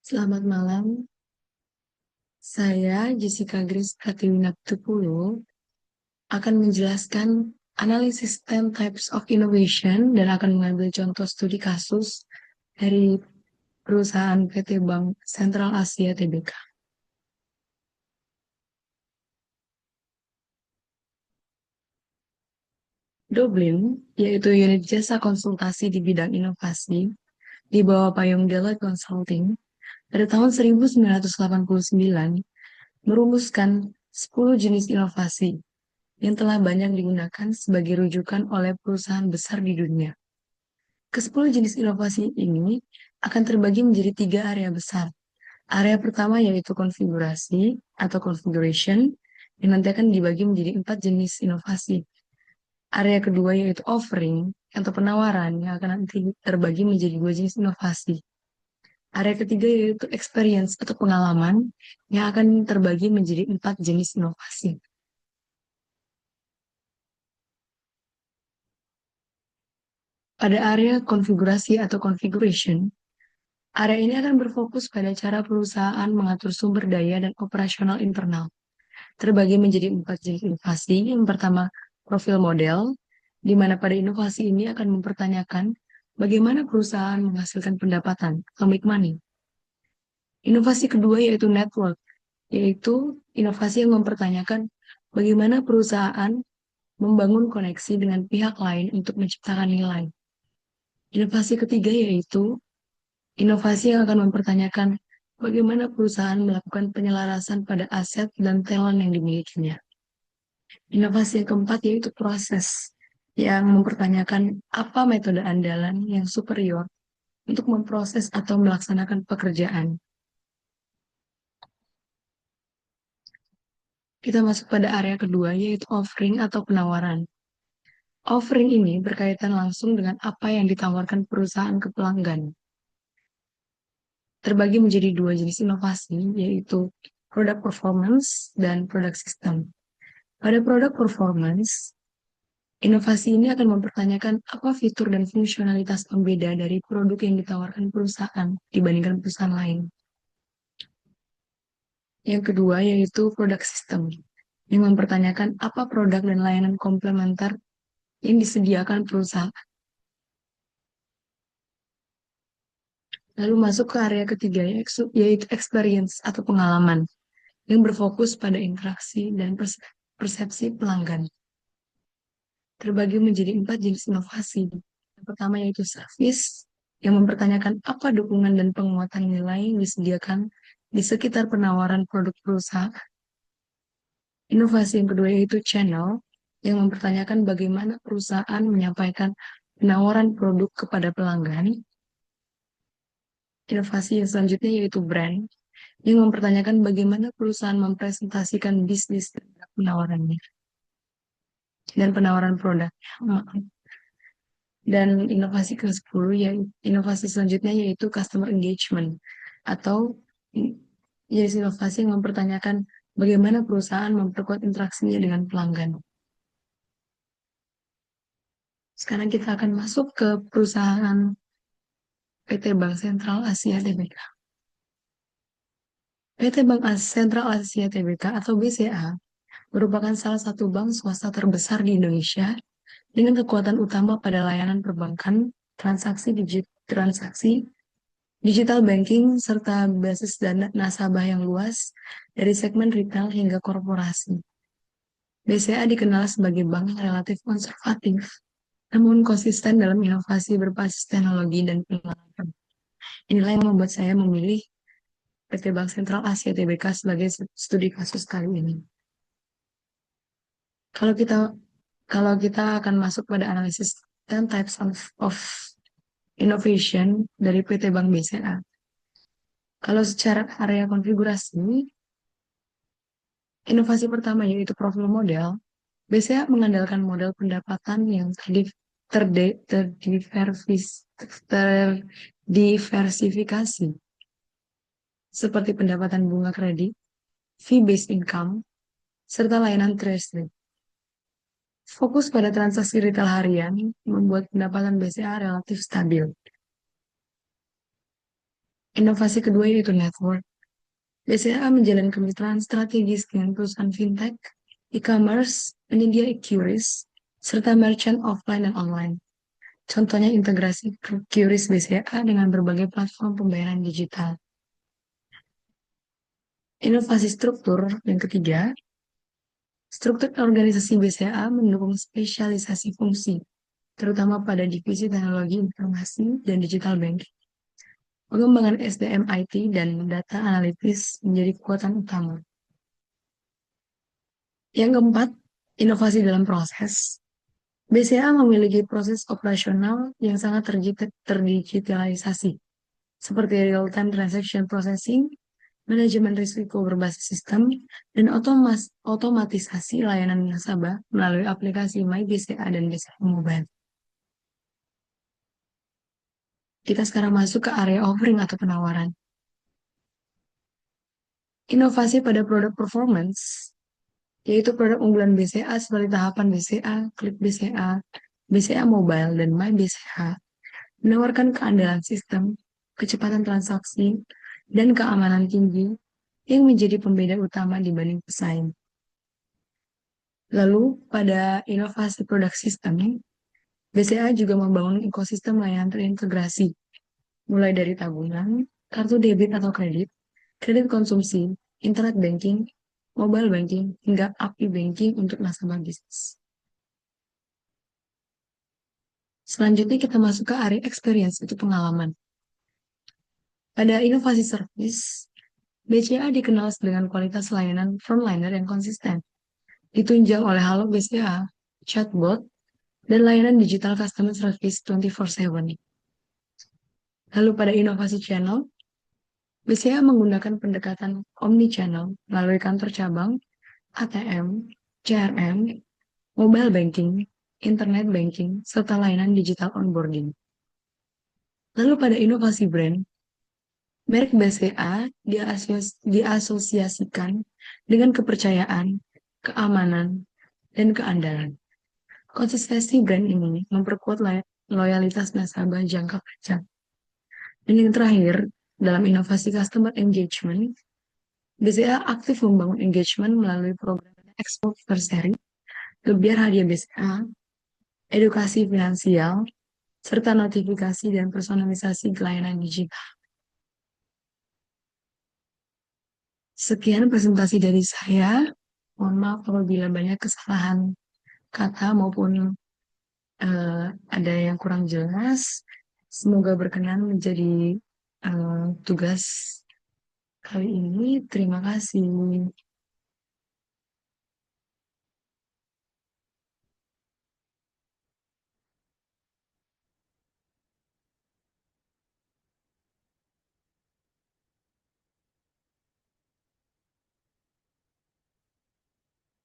Selamat malam, saya Jessica Grace Pratiwinatupulu akan menjelaskan analisis 10 types of innovation dan akan mengambil contoh studi kasus dari perusahaan PT Bank Sentral Asia Tbk. Dublin, yaitu unit jasa konsultasi di bidang inovasi di bawah payung Deloitte Consulting, pada tahun 1989 merumuskan 10 jenis inovasi yang telah banyak digunakan sebagai rujukan oleh perusahaan besar di dunia. Kesepuluh jenis inovasi ini akan terbagi menjadi tiga area besar. Area pertama yaitu konfigurasi atau configuration, yang nanti akan dibagi menjadi 4 jenis inovasi. Area kedua yaitu offering atau penawaran, yang akan nanti terbagi menjadi 2 jenis inovasi. Area ketiga yaitu experience atau pengalaman, yang akan terbagi menjadi 4 jenis inovasi. Pada area konfigurasi atau configuration, area ini akan berfokus pada cara perusahaan mengatur sumber daya dan operasional internal. Terbagi menjadi 4 jenis inovasi. Yang pertama, profil model, di mana pada inovasi ini akan mempertanyakan bagaimana perusahaan menghasilkan pendapatan atau make money. Inovasi kedua yaitu network, yaitu inovasi yang mempertanyakan bagaimana perusahaan membangun koneksi dengan pihak lain untuk menciptakan nilai. Inovasi ketiga yaitu inovasi yang akan mempertanyakan bagaimana perusahaan melakukan penyelarasan pada aset dan talent yang dimilikinya. Inovasi yang keempat yaitu proses, yang mempertanyakan apa metode andalan yang superior untuk memproses atau melaksanakan pekerjaan. Kita masuk pada area kedua yaitu offering atau penawaran. Offering ini berkaitan langsung dengan apa yang ditawarkan perusahaan ke pelanggan. Terbagi menjadi 2 jenis inovasi, yaitu product performance dan product system. Pada product performance, inovasi ini akan mempertanyakan apa fitur dan fungsionalitas pembeda dari produk yang ditawarkan perusahaan dibandingkan perusahaan lain. Yang kedua yaitu product system, yang mempertanyakan apa produk dan layanan komplementer yang disediakan perusahaan. Lalu masuk ke area ketiga yaitu experience atau pengalaman, yang berfokus pada interaksi dan persepsi pelanggan. Terbagi menjadi 4 jenis inovasi. Yang pertama yaitu service, yang mempertanyakan apa dukungan dan penguatan nilai yang disediakan di sekitar penawaran produk perusahaan. Inovasi yang kedua yaitu channel, yang mempertanyakan bagaimana perusahaan menyampaikan penawaran produk kepada pelanggan. Inovasi yang selanjutnya yaitu brand, yang mempertanyakan bagaimana perusahaan mempresentasikan bisnis dan penawarannya dan penawaran produk. Dan inovasi ke-10 yaitu inovasi selanjutnya yaitu customer engagement, atau jenis inovasi yang mempertanyakan bagaimana perusahaan memperkuat interaksinya dengan pelanggan. Sekarang kita akan masuk ke perusahaan PT Bank Sentral Asia Tbk. PT Bank Sentral Asia Tbk atau BCA merupakan salah satu bank swasta terbesar di Indonesia dengan kekuatan utama pada layanan perbankan, transaksi digital banking, serta basis dana nasabah yang luas dari segmen retail hingga korporasi. BCA dikenal sebagai bank yang relatif konservatif, namun konsisten dalam inovasi berbasis teknologi dan pengalaman. Inilah yang membuat saya memilih PT Bank Sentral Asia Tbk sebagai studi kasus kali ini. Kalau kita kalau kita akan masuk pada analisis 10 types of innovation dari PT Bank BCA. Kalau secara area konfigurasi, inovasi pertama yaitu profil model. BCA mengandalkan model pendapatan yang terdiversifikasi, seperti pendapatan bunga kredit, fee-based income, serta layanan treasury. Fokus pada transaksi retail harian membuat pendapatan BCA relatif stabil. Inovasi kedua yaitu network. BCA menjalin kemitraan strategis dengan perusahaan fintech, e-commerce, penyedia QRIS, serta merchant offline dan online. Contohnya integrasi QRIS BCA dengan berbagai platform pembayaran digital. Inovasi struktur yang ketiga, struktur organisasi BCA mendukung spesialisasi fungsi, terutama pada divisi teknologi informasi dan digital banking. Pengembangan SDM IT dan data analitis menjadi kekuatan utama. Yang keempat, inovasi dalam proses. BCA memiliki proses operasional yang sangat terdigitalisasi, seperti real-time transaction processing, manajemen risiko berbasis sistem, dan otomatisasi layanan nasabah melalui aplikasi MyBCA dan BCA Mobile. Kita sekarang masuk ke area offering atau penawaran. Inovasi pada produk performance, yaitu produk unggulan BCA seperti tahapan BCA, Klik BCA, BCA Mobile, dan MyBCA, menawarkan keandalan sistem, kecepatan transaksi, dan keamanan tinggi yang menjadi pembeda utama dibanding pesaing. Lalu, pada inovasi produk sistem, BCA juga membangun ekosistem layanan terintegrasi, mulai dari tabungan, kartu debit atau kredit konsumsi, internet banking, mobile banking, hingga API banking untuk nasabah bisnis. Selanjutnya kita masuk ke area experience, itu pengalaman. Pada inovasi service, BCA dikenal dengan kualitas layanan frontliner yang konsisten, ditunjang oleh Halo BCA, chatbot, dan layanan digital customer service 24/7. Lalu pada inovasi channel, BCA menggunakan pendekatan omni-channel melalui kantor cabang, ATM, CRM, mobile banking, internet banking, serta layanan digital onboarding. Lalu pada inovasi brand, merek BCA diasosiasikan dengan kepercayaan, keamanan, dan keandalan. Konsistensi brand ini memperkuat loyalitas nasabah jangka panjang. Dan yang terakhir, dalam inovasi customer engagement, BCA aktif membangun engagement melalui program Expo Seri, Gebiar Hadiah BCA, edukasi finansial, serta notifikasi dan personalisasi layanan digital. Sekian presentasi dari saya. Mohon maaf apabila banyak kesalahan kata maupun ada yang kurang jelas. Semoga berkenan menjadi tugas kali ini. Terima kasih.